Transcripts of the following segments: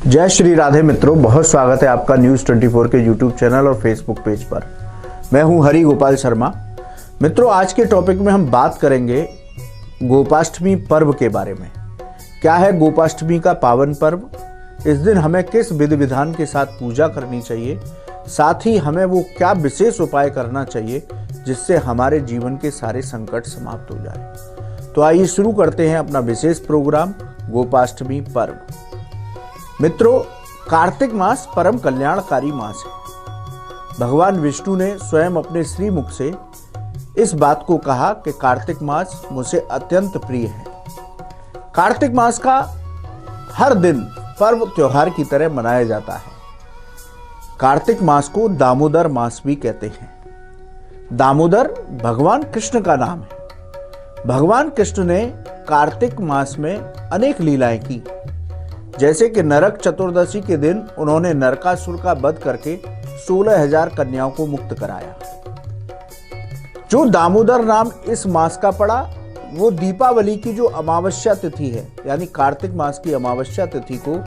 जय श्री राधे मित्रों, बहुत स्वागत है आपका न्यूज़ 24 के यूट्यूब चैनल और फेसबुक पेज पर। मैं हूं हरि गोपाल शर्मा। मित्रों, आज के टॉपिक में हम बात करेंगे गोपाष्टमी पर्व के बारे में। क्या है गोपाष्टमी का पावन पर्व, इस दिन हमें किस विधि विधान के साथ पूजा करनी चाहिए, साथ ही हमें वो क्या विशेष उपाय करना चाहिए जिससे हमारे जीवन के सारे संकट समाप्त हो जाए। तो आइए शुरू करते हैं अपना विशेष प्रोग्राम गोपाष्टमी पर्व। मित्रों, कार्तिक मास परम कल्याणकारी मास है। भगवान विष्णु ने स्वयं अपने श्रीमुख से इस बात को कहा कि कार्तिक मास मुझे अत्यंत प्रिय है। कार्तिक मास का हर दिन पर्व त्योहार की तरह मनाया जाता है। कार्तिक मास को दामोदर मास भी कहते हैं। दामोदर भगवान कृष्ण का नाम है। भगवान कृष्ण ने कार्तिक मास में अनेक लीलाएं की, जैसे कि नरक चतुर्दशी के दिन उन्होंने नरकासुर का वध करके 16,000 कन्याओं को मुक्त कराया। जो दामोदर नाम इस मास का पड़ा, वो दीपावली की जो अमावस्या तिथि है, यानी कार्तिक मास की अमावस्या तिथि को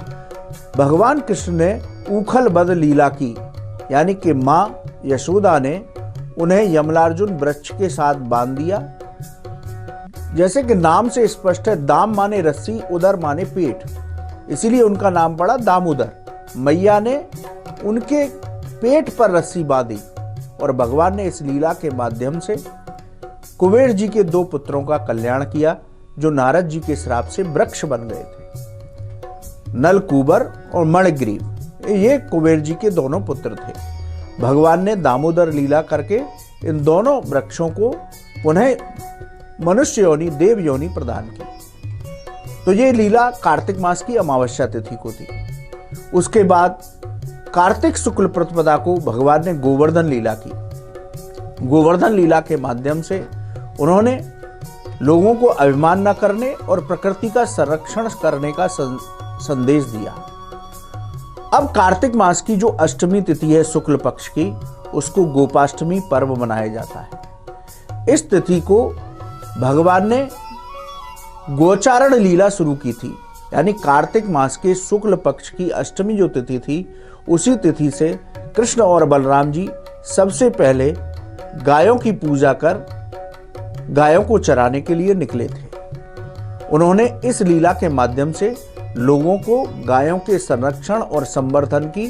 भगवान कृष्ण ने ऊखल वध लीला की, यानी कि मां यशोदा ने उन्हें यमलार्जुन वृक्ष के साथ बांध दिया। जैसे कि नाम से स्पष्ट है, दाम माने रस्सी, उदर माने पेट, इसीलिए उनका नाम पड़ा दामोदर। मैया ने उनके पेट पर रस्सी बांधी और भगवान ने इस लीला के माध्यम से कुबेर जी के 2 पुत्रों का कल्याण किया, जो नारद जी के श्राप से वृक्ष बन गए थे। नलकूबर और मणिग्रीव, ये कुबेर जी के दोनों पुत्र थे। भगवान ने दामोदर लीला करके इन दोनों वृक्षों को पुनः मनुष्य योनि, देव योनि प्रदान की। तो ये लीला कार्तिक मास की अमावस्या तिथि को थी। उसके बाद कार्तिक शुक्ल प्रतिपदा को भगवान ने गोवर्धन लीला की। गोवर्धन लीला के माध्यम से उन्होंने लोगों को अभिमान न करने और प्रकृति का संरक्षण करने का संदेश दिया। अब कार्तिक मास की जो अष्टमी तिथि है शुक्ल पक्ष की, उसको गोपाष्टमी पर्व मनाया जाता है। इस तिथि को भगवान ने गोचारण लीला शुरू की थी, यानी कार्तिक मास के शुक्ल पक्ष की अष्टमी जो तिथि थी, उसी तिथि से कृष्ण और बलराम जी सबसे पहले गायों की पूजा कर गायों को चराने के लिए निकले थे। उन्होंने इस लीला के माध्यम से लोगों को गायों के संरक्षण और संवर्धन की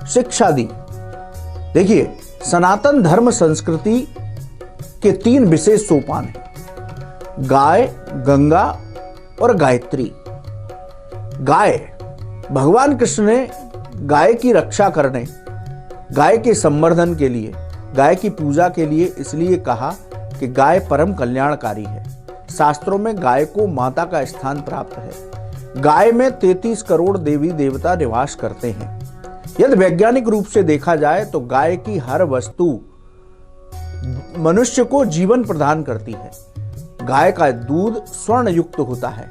शिक्षा दी। देखिए, सनातन धर्म संस्कृति के 3 विशेष सोपान हैं: गाय, गंगा और गायत्री। गाय, भगवान कृष्ण ने गाय की रक्षा करने, गाय के संवर्धन के लिए, गाय की पूजा के लिए इसलिए कहा कि गाय परम कल्याणकारी है। शास्त्रों में गाय को माता का स्थान प्राप्त है। गाय में 33 करोड़ देवी देवता निवास करते हैं। यदि वैज्ञानिक रूप से देखा जाए तो गाय की हर वस्तु मनुष्य को जीवन प्रदान करती है। गाय का दूध स्वर्ण युक्त होता है।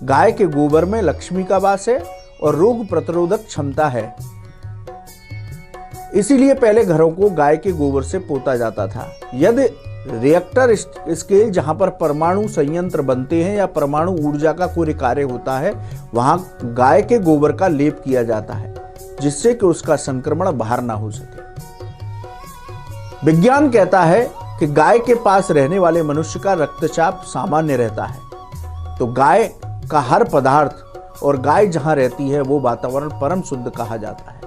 गाय के गोबर में लक्ष्मी का वास है और रोग प्रतिरोधक क्षमता है। इसीलिए पहले घरों को गाय के गोबर से पोता जाता था। यदि रिएक्टर स्केल जहां पर परमाणु संयंत्र बनते हैं या परमाणु ऊर्जा का कोई कार्य होता है, वहां गाय के गोबर का लेप किया जाता है, जिससे कि उसका संक्रमण बाहर ना हो सके। विज्ञान कहता है कि गाय के पास रहने वाले मनुष्य का रक्तचाप सामान्य रहता है। तो गाय का हर पदार्थ और गाय जहां रहती है वो वातावरण परम शुद्ध कहा जाता है।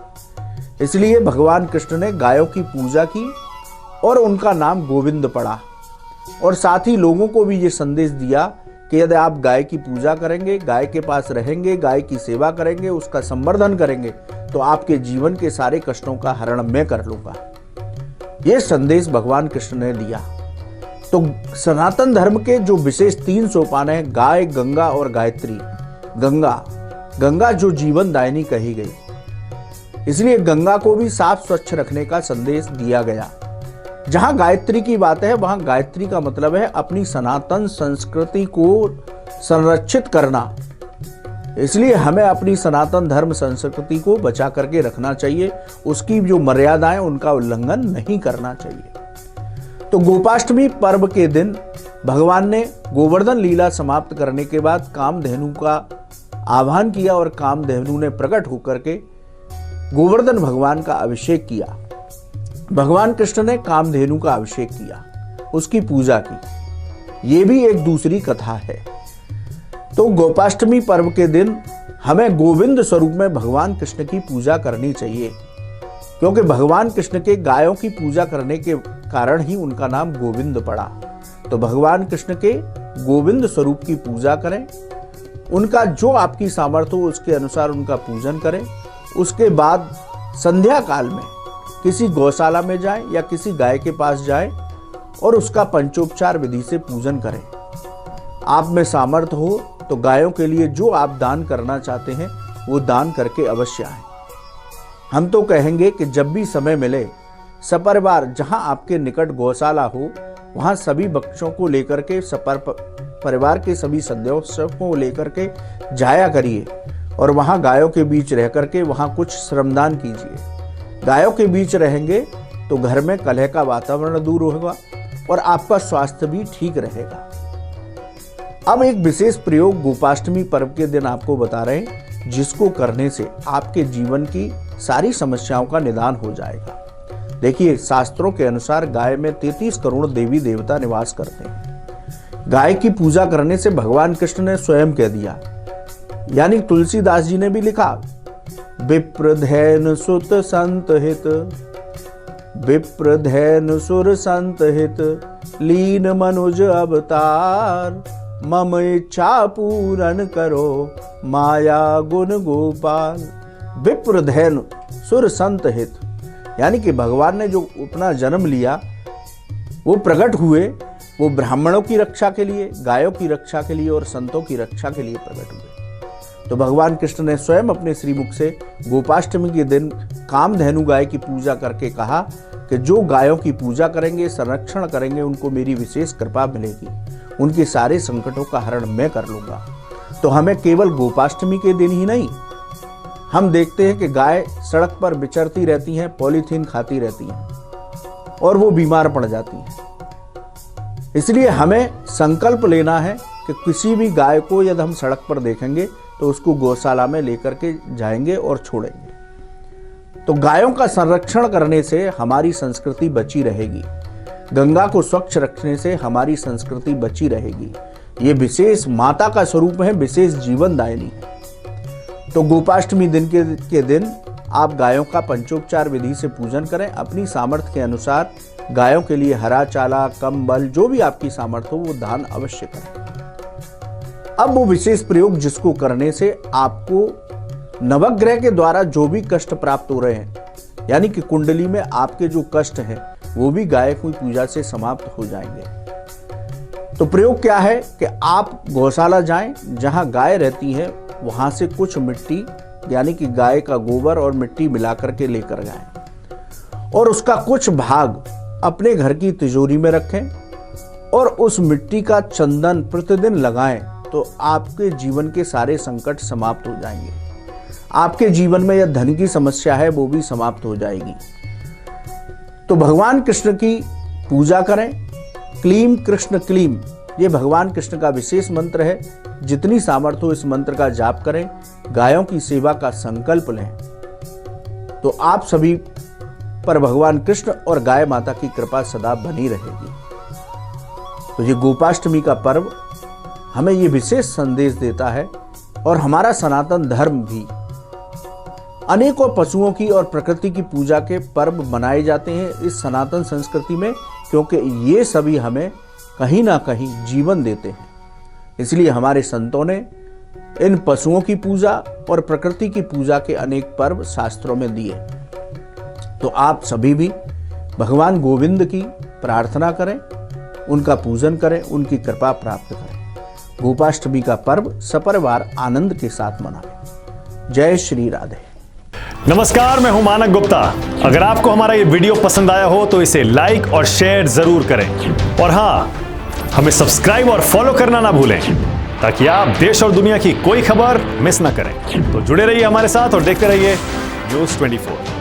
इसलिए भगवान कृष्ण ने गायों की पूजा की और उनका नाम गोविंद पड़ा। और साथ ही लोगों को भी ये संदेश दिया कि यदि आप गाय की पूजा करेंगे, गाय के पास रहेंगे, गाय की सेवा करेंगे, उसका संवर्धन करेंगे, तो आपके जीवन के सारे कष्टों का हरण मैं कर लूंगा। ये संदेश भगवान कृष्ण ने दिया। तो सनातन धर्म के जो विशेष 3 सोपान हैं, गाय, गंगा और गायत्री। गंगा जो जीवन दायिनी कही गई, इसलिए गंगा को भी साफ स्वच्छ रखने का संदेश दिया गया। जहां गायत्री की बात है, वहां गायत्री का मतलब है अपनी सनातन संस्कृति को संरक्षित करना। इसलिए हमें अपनी सनातन धर्म संस्कृति को बचा करके रखना चाहिए। उसकी जो मर्यादाएं, उनका उल्लंघन नहीं करना चाहिए। तो गोपाष्टमी पर्व के दिन भगवान ने गोवर्धन लीला समाप्त करने के बाद कामधेनु का आह्वान किया और कामधेनु ने प्रकट होकर के गोवर्धन भगवान का अभिषेक किया। भगवान कृष्ण ने कामधेनु का अभिषेक किया, उसकी पूजा की। ये भी एक दूसरी कथा है। तो गोपाष्टमी पर्व के दिन हमें गोविंद स्वरूप में भगवान कृष्ण की पूजा करनी चाहिए, क्योंकि भगवान कृष्ण के गायों की पूजा करने के कारण ही उनका नाम गोविंद पड़ा। तो भगवान कृष्ण के गोविंद स्वरूप की पूजा करें, उनका जो आपकी सामर्थ्य हो उसके अनुसार उनका पूजन करें। उसके बाद संध्या काल में किसी गौशाला में जाएं या किसी गाय के पास जाएं और उसका पंचोपचार विधि से पूजन करें। आप में सामर्थ्य हो तो गायों के लिए जो आप दान करना चाहते हैं वो दान करके अवश्य आएं। हम तो कहेंगे कि जब भी समय मिले सपरिवार जहां आपके निकट गौशाला हो वहां सभी बच्चों को लेकर के परिवार के सभी सदस्यों को लेकर के जाया करिए और वहां गायों के बीच रह करके वहां कुछ श्रमदान कीजिए। गायों के बीच रहेंगे तो घर में कलह का वातावरण दूर होगा और आपका स्वास्थ्य भी ठीक रहेगा। अब एक विशेष प्रयोग गोपाष्टमी पर्व के दिन आपको बता रहे हैं, जिसको करने से आपके जीवन की सारी समस्याओं का निदान हो जाएगा। देखिए, शास्त्रों के अनुसार गाय में 33 करोड़ देवी देवता निवास करते हैं। गाय की पूजा करने से भगवान कृष्ण ने स्वयं कह दिया, यानी तुलसीदास जी ने भी लिखा, विप्रधैन सुत संत हित, विप्रधैन सुर संत हित, लीन मनुज अवतार, मम इच्छा पूरन करो माया गुण गोपाल। विप्रधैन सुर संत हित, यानी कि भगवान ने जो अपना जन्म लिया वो प्रकट हुए, वो ब्राह्मणों की रक्षा के लिए, गायों की रक्षा के लिए और संतों की रक्षा के लिए प्रकट हुए। तो भगवान कृष्ण ने स्वयं अपने श्रीमुख से गोपाष्टमी के दिन कामधेनु गाय की पूजा करके कहा कि जो गायों की पूजा करेंगे, संरक्षण करेंगे, उनको मेरी विशेष कृपा मिलेगी, उनके सारे संकटों का हरण मैं कर लूंगा। तो हमें केवल गोपाष्टमी के दिन ही नहीं, हम देखते हैं कि गाय सड़क पर विचरती रहती हैं, पॉलीथीन खाती रहती हैं और वो बीमार पड़ जाती हैं। इसलिए हमें संकल्प लेना है कि किसी भी गाय को यदि हम सड़क पर देखेंगे तो उसको गौशाला में लेकर के जाएंगे और छोड़ेंगे। तो गायों का संरक्षण करने से हमारी संस्कृति बची रहेगी, गंगा को स्वच्छ रखने से हमारी संस्कृति बची रहेगी। ये विशेष माता का स्वरूप है, विशेष जीवन दायिनी है। तो गोपाष्टमी दिन के दिन आप गायों का पंचोपचार विधि से पूजन करें। अपनी सामर्थ्य के अनुसार गायों के लिए हरा चाला, कंबल, जो भी आपकी सामर्थ्य हो वो दान अवश्य करें। अब वो विशेष प्रयोग जिसको करने से आपको नवग्रह के द्वारा जो भी कष्ट प्राप्त हो रहे हैं, यानी कि कुंडली में आपके जो कष्ट हैं वो भी गाय की पूजा से समाप्त हो जाएंगे। तो प्रयोग क्या है कि आप गौशाला जाएं, जहां गाय रहती है वहां से कुछ मिट्टी, यानी कि गाय का गोबर और मिट्टी मिलाकर के लेकर जाएं और उसका कुछ भाग अपने घर की तिजोरी में रखें और उस मिट्टी का चंदन प्रतिदिन लगाएं, तो आपके जीवन के सारे संकट समाप्त हो जाएंगे। आपके जीवन में यह धन की समस्या है वो भी समाप्त हो जाएगी। तो भगवान कृष्ण की पूजा करें। क्लीम कृष्ण क्लीम, ये भगवान कृष्ण का विशेष मंत्र है। जितनी सामर्थ्य हो इस मंत्र का जाप करें। गायों की सेवा का संकल्प लें, तो आप सभी पर भगवान कृष्ण और गाय माता की कृपा सदा बनी रहेगी। तो ये गोपाष्टमी का पर्व हमें ये विशेष संदेश देता है और हमारा सनातन धर्म भी अनेकों पशुओं की और प्रकृति की पूजा के पर्व मनाए जाते हैं इस सनातन संस्कृति में, क्योंकि ये सभी हमें कहीं ना कहीं जीवन देते हैं। इसलिए हमारे संतों ने इन पशुओं की पूजा और प्रकृति की पूजा के अनेक पर्व शास्त्रों में दिए। तो आप सभी भी भगवान गोविंद की प्रार्थना करें, उनका पूजन करें, उनकी कृपा प्राप्त करें। गोपाष्टमी का पर्व सपरिवार आनंद के साथ मनाएं। जय श्री राधे। नमस्कार, मैं हूं मानक गुप्ता। अगर आपको हमारा ये वीडियो पसंद आया हो तो इसे लाइक और शेयर जरूर करें और हाँ, हमें सब्सक्राइब और फॉलो करना ना भूलें ताकि आप देश और दुनिया की कोई खबर मिस ना करें। तो जुड़े रहिए हमारे साथ और देखते रहिए न्यूज़ 24।